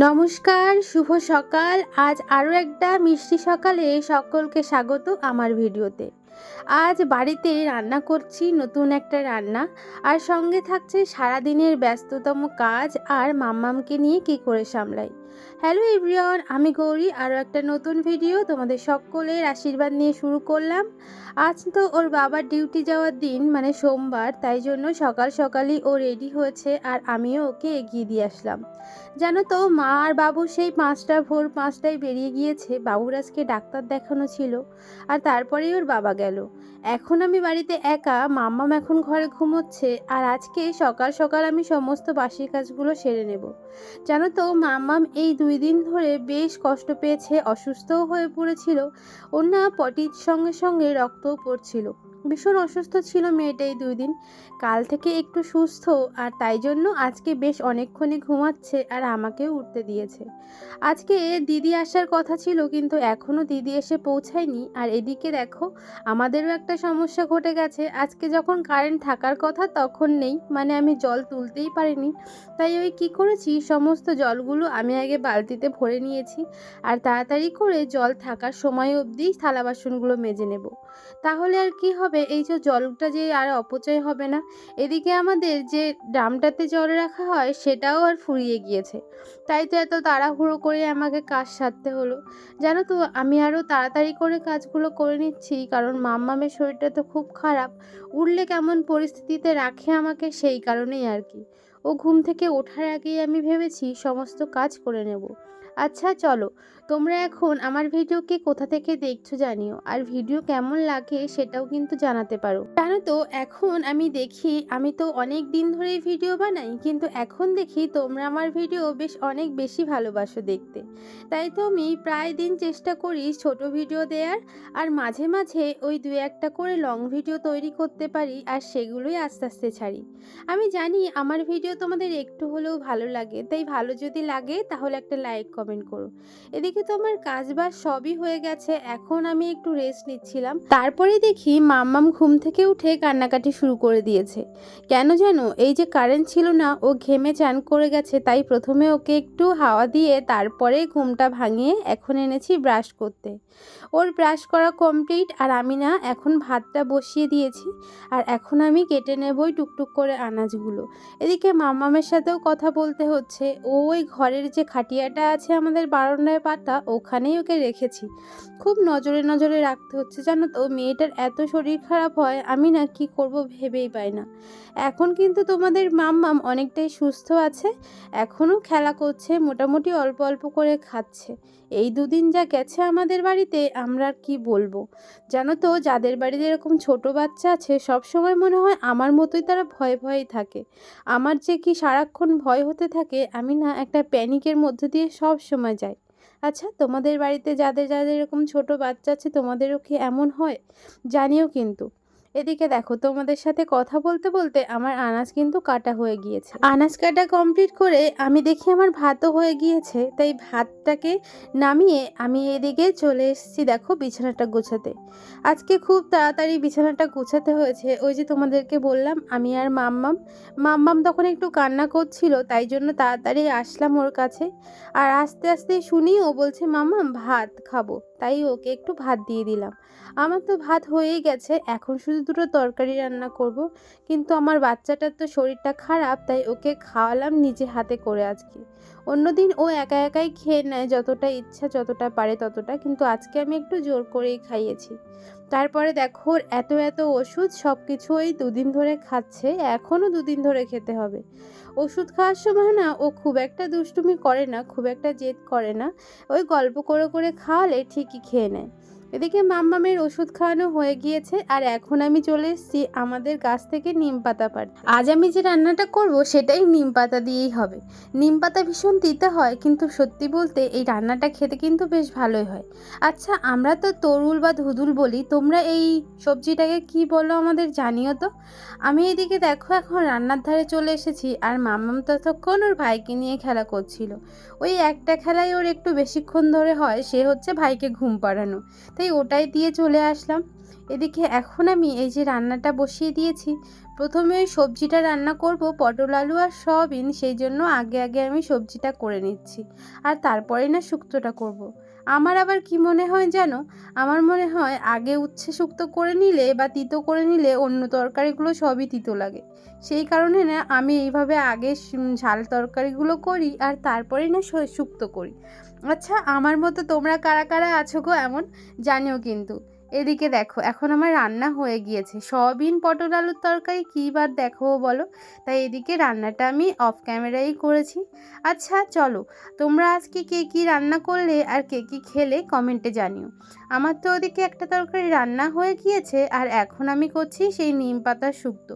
নমস্কার, শুভ সকাল। আজ আরও একটা মিষ্টি সকালে সকলকে স্বাগত আমার ভিডিওতে। আজ বাড়িতে রান্না করছি নতুন একটা রান্না, আর সঙ্গে থাকছে সারাদিনের ব্যস্ততম কাজ আর মাম্মামকে নিয়ে কী করে সামলাই। হ্যালো এভরিওয়ান, আমি গৌরী। আরও একটা নতুন ভিডিও তোমাদের সকলের আশীর্বাদ নিয়ে শুরু করলাম। আজ তো ওর বাবার ডিউটি যাওয়ার দিন, মানে সোমবার, তাই জন্য সকাল সকালই ও রেডি হয়েছে আর আমিও ওকে এগিয়ে দিয়ে আসলাম। জানো তো, মা আর বাবু সেই ভোর পাঁচটায় বেরিয়ে গিয়েছে। বাবুর আজকে ডাক্তার দেখানো ছিল, আর তারপরেই ওর বাবা গেল। এখন আমি বাড়িতে একা, মাম্মাম এখন ঘরে ঘুমোচ্ছে, আর আজকে সকাল সকাল আমি সমস্ত বাসি কাজগুলো সেরে নেব। জানো তো, মাম্মাম এই 2 দিন ধরে বেশ কষ্ট পেয়েছে, অসুস্থও হয়ে পড়েছিল। ওর না পটির সঙ্গে সঙ্গে রক্তও পড়ছিল। ভীষণ অসুস্থ ছিল মেয়েটা এই 2 দিন। কাল থেকে একটু সুস্থ, আর তাই জন্য আজকে বেশ অনেকক্ষণই ঘুমাচ্ছে আর আমাকেও উঠতে দিয়েছে। আজকে দিদি আসার কথা ছিল, কিন্তু এখনও দিদি এসে পৌঁছায়নি। আর এদিকে দেখো, আমাদেরও একটা সমস্যা ঘটে গেছে। আজকে যখন কারেন্ট থাকার কথা তখন নেই, মানে আমি জল তুলতেই পারিনি। তাই ওই কী করেছি, সমস্ত জলগুলো আমি আগে বালতিতে ভরে নিয়েছি, আর তাড়াতাড়ি করে জল থাকার সময় অবধি থালা বাসনগুলো মেজে নেব। তাহলে আর কি হবে, এই যে জলটা যে আর অপচয় হবে না। এদিকে আমাদের যে ড্রামটাতে জল রাখা হয় সেটাও আর ফুরিয়ে গিয়েছে। তাই তো এত তাড়াহুড়ো করে আমাকে কাজ সারতে হলো। জানো তো, আমি আরও তাড়াতাড়ি করে কাজগুলো করে নিচ্ছি, কারণ মাম্মামের শরীরটা তো খুব খারাপ। উঠলে কেমন পরিস্থিতিতে রাখে আমাকে, সেই কারণেই আর কি। ও ঘুম থেকে ওঠার আগেই আমি ভেবেছি সমস্ত কাজ করে নেব। আচ্ছা চলো, তোমরা এখন আমার ভিডিওকে কোথা থেকে দেখছো জানিও, আর ভিডিও কেমন লাগে সেটাও কিন্তু জানাতে পারো। জানো তো, এখন আমি দেখি, আমি তো অনেক দিন ধরেই ভিডিও বানাই, কিন্তু এখন দেখি তোমরা আমার ভিডিও বেশ অনেক বেশি ভালোবাসো দেখতে। তাই তো আমি প্রায় দিন চেষ্টা করি ছোট ভিডিও দেওয়ার, আর মাঝে মাঝে ওই 2-1টা করে লং ভিডিও তৈরি করতে পারি, আর সেগুলোই আস্তে আস্তে ছাড়ি। আমি জানি আমার ভিডিও তোমাদের একটু হলেও ভালো লাগে, তাই ভালো যদি লাগে তাহলে একটা লাইক কমেন্ট করো। এদিকে তো আমার কাজবাজ সবই হয়ে গেছে, এখন আমি একটু রেস্ট নিচ্ছিলাম। তারপরে দেখি মাম্মাম ঘুম থেকে উঠে কান্নাকাটি শুরু করে দিয়েছে। কেন জানো, এই যে কারেন্ট ছিল না, ও ঘেমে চান করে গেছে, তাই প্রথমে ওকে একটু হাওয়া দিয়ে তারপরে ঘুমটা ভাঙিয়ে এখন এনেছি ব্রাশ করতে। ওর ব্রাশ করা কমপ্লিট, আর আমি না এখন ভাতটা বসিয়ে দিয়েছি, আর এখন আমি কেটে নেবই টুকটুক করে আনাজগুলো। এদিকে মাম্মামের সাথেও কথা বলতে হচ্ছে। ওই ঘরের যে খাটিয়াটা আছে আমাদের বারান্দায় পাতা, ওখানেই ওকে রেখেছি। খুব নজরে নজরে রাখতে হচ্ছে। জানো তো, মেয়েটার এত শরীর খারাপ হয়, আমি না কি করব ভেবেই পাই না। এখন কিন্তু তোমাদের মাম্মাম অনেকটাই সুস্থ আছে, এখনও খেলা করছে, মোটামুটি অল্প অল্প করে খাচ্ছে। এই 2 দিন যা গেছে আমাদের বাড়িতে, আমরা আর কি বলবো। জানো তো, যাদের বাড়িতে এরকম ছোট বাচ্চা আছে, সব সময় মনে হয় আমার মতোই তারা ভয়ে ভয়েই থাকে। আমার যে কি সারাক্ষণ ভয় হতে থাকে, আমি না একটা প্যানিকের মধ্যে দিয়ে সব সময় যাই। আচ্ছা, তোমাদের বাড়িতে যাদের যাদের এরকম ছোট বাচ্চা আছে, তোমাদেরও কি এমন হয় জানিও কিন্তু। এদিকে দেখো, তোমাদের সাথে কথা বলতে বলতে আমার আনাজ কিন্তু কাটা হয়ে গিয়েছে। আনাজ কাটা কমপ্লিট করে আমি দেখি আমার ভাতও হয়ে গিয়েছে, তাই ভাতটাকে নামিয়ে আমি এদিকে চলে এসেছি দেখো বিছানাটা গোছাতে। আজকে খুব তাড়াতাড়ি বিছানাটা গোছাতে হয়েছে। ওই যে তোমাদেরকে বললাম, আমি আর মাম্মাম মাম্মাম তখন একটু কান্না করছিল, তাই জন্য তাড়াতাড়ি আসলাম ওর কাছে। আর আস্তে আস্তে শুনি ও বলছে মাম্মাম ভাত খাবো, তাই ওকে একটু ভাত দিয়ে দিলাম। আমার তো ভাত হয়েই গেছে, এখন শুধু 2টো তরকারি রান্না করব। কিন্তু আমার বাচ্চাটার তো শরীরটা খারাপ, তাই ওকে খাওয়ালাম নিজে হাতে করে আজকে। অন্যদিন ও একা একাই খেয়ে নেয়, যতটা ইচ্ছা যতটা পারে ততটা, কিন্তু আজকে আমি একটু জোর করেই খাইয়েছি। তারপরে দেখো, ওর এত এত ওষুধ, সব কিছু ওই 2 দিন ধরে খাচ্ছে, এখনও 2 দিন ধরে খেতে হবে। ওষুধ খাওয়ার সময় না ও খুব একটা দুষ্টুমি করে না, খুব একটা জেদ করে না। ওই গল্প করে করে খাওয়ালে ঠিকই খেয়ে নেয়। এদিকে মাম্মামের ওষুধ খাওয়ানো হয়ে গিয়েছে, আর এখন আমি চলে এসেছি আমাদের গাছ থেকে নিম পাতা পাড়তে। আজ আমি যে রান্নাটা করব সেটাই নিম পাতা দিয়েই হবে। নিম পাতা ভীষণ তিতে হয়, কিন্তু সত্যি বলতে এই রান্নাটা খেতে কিন্তু বেশ ভালোই হয়। আচ্ছা, আমরা তো তরুল বা ধুদুল বলি, তোমরা এই সবজিটাকে কি বলো আমাদের জানিও তো। আমি এদিকে দেখো এখন রান্নার ধারে চলে এসেছি, আর মাম্মাম ততক্ষণ ওর ভাইকে নিয়ে খেলা করছিল। ওই একটা খেলাই ওর একটু বেশিক্ষণ ধরে হয়, সে হচ্ছে ভাইকে ঘুম পাড়ানো, তাই ওটাই দিয়ে চলে আসলাম। এদিকে এখন আমি এই যে রান্নাটা বসিয়ে দিয়েছি। প্রথমে ওই সবজিটা রান্না করব, পটল আলু আর সয়াবিন, সেই জন্য আগে আমি সবজিটা করে নিচ্ছি আর তারপরে না শুক্তোটা করব। আমার আবার কি মনে হয় জানো, আমার মনে হয় আগে উচ্ছে শুক্তো করে নিলে বা তিতো করে নিলে অন্য তরকারিগুলো সবই তিতো লাগে। সেই কারণে না আমি এইভাবে আগে ঝাল তরকারিগুলো করি আর তারপরে না শুক্তো করি। আচ্ছা, আমার মতো তোমরা কারা কারা আছো গো এমন, জানিও কিন্তু। এদিকে দেখো এখন আমার রান্না হয়ে গিয়েছে, সয়াবিন পটল আলুর তরকারি, কী বার দেখো বলো। তাই এদিকে রান্নাটা আমি অফ ক্যামেরাই করেছি। আচ্ছা চলো, তোমরা আজকে কে কী রান্না করলে আর কে কী খেলে কমেন্টে জানিও। আমার তো ওদিকে একটা তরকারি রান্না হয়ে গিয়েছে আর এখন আমি করছি সেই নিম পাতার শুক্তো।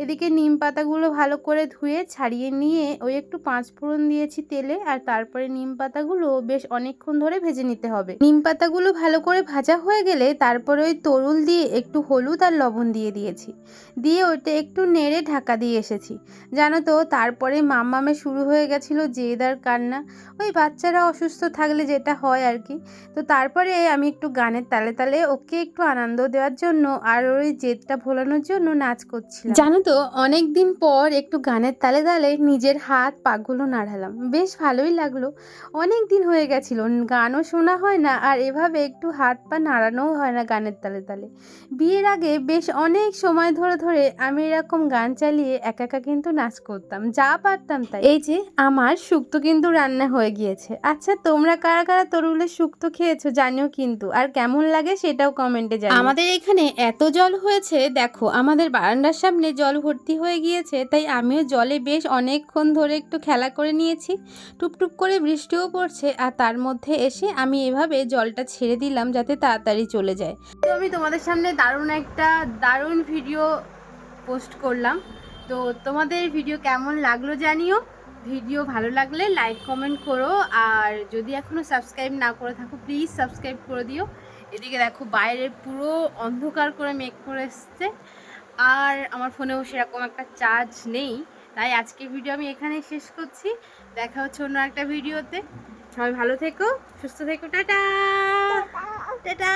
এদিকে নিম পাতাগুলো ভালো করে ধুয়ে ছাড়িয়ে নিয়ে ওই একটু 5 ফোড়ন দিয়েছি তেলে, আর তারপরে নিম পাতাগুলো বেশ অনেকক্ষণ ধরে ভেজে নিতে হবে। নিম পাতাগুলো ভালো করে ভাজা হয়ে গেলে তারপরে ওই তরুল দিয়ে একটু হলুদ আর লবণ দিয়ে দিয়েছি, দিয়ে ওইটা একটু নেড়ে ঢাকা দিয়ে এসেছি। জানো তো, তারপরে মাম্মামে শুরু হয়ে গেছিলো জেদ আর কান্না, ওই বাচ্চারা অসুস্থ থাকলে যেটা হয় আর কি। তো তারপরে আমি একটু গানের তালে তালে ওকে একটু আনন্দ দেওয়ার জন্য আর ওই জেদটা ভোলানোর জন্য নাচ করছিলাম। জানো তো, অনেক দিন পর একটু গানের তালে তালে নিজের হাত পাগুলো নাড়ালাম, বেশ ভালোই লাগলো। অনেক দিন হয়ে গেছিলো, গানও শোনা হয় না আর এভাবে একটু হাত পা নাড়ানোও হয় না গানের তালে তালে। বিয়ের আগে বেশ অনেক সময় ধরে ধরে আমি এরকম গান চালিয়ে একা একা কিন্তু নাচ করতাম, যা পারতাম তাই। এই যে আমার শুক্তো কিন্তু রান্না হয়ে গিয়েছে। আচ্ছা, তোমরা কারা কারা তরুলের শুক্তো খেয়েছো জানিও কিন্তু, আর কেমন লাগে সেটাও কমেন্টে জানিও। আমাদের এখানে এত জল হয়েছে দেখো, আমাদের বারান্দার সামনে জল ভর্তি হয়ে গিয়েছে, তাই আমিও জলে বেশ অনেকক্ষণ ধরে একটু খেলা করে নিয়েছি। টুপটুপ করে বৃষ্টিও পড়ছে আর তার মধ্যে এসে আমি এভাবে জলটা ছেড়ে দিলাম যাতে তাড়াতাড়ি চলে যায়। তো আমি তোমাদের সামনে দারুণ ভিডিও পোস্ট করলাম। তো তোমাদের ভিডিও কেমন লাগলো জানিও। ভিডিও ভালো লাগলে লাইক কমেন্ট করো, আর যদি এখনও সাবস্ক্রাইব না করে থাকো প্লিজ সাবস্ক্রাইব করে দিও। এদিকে দেখো বাইরে পুরো অন্ধকার করে মেঘ করে এসছে, আর আমার ফোনেও সেরকম একটা চার্জ নেই, তাই আজকের ভিডিও আমি এখানেই শেষ করছি। দেখা হচ্ছে অন্য একটা ভিডিওতে। সবাই ভালো থেকো, সুস্থ থেকো, টাটা টাটা।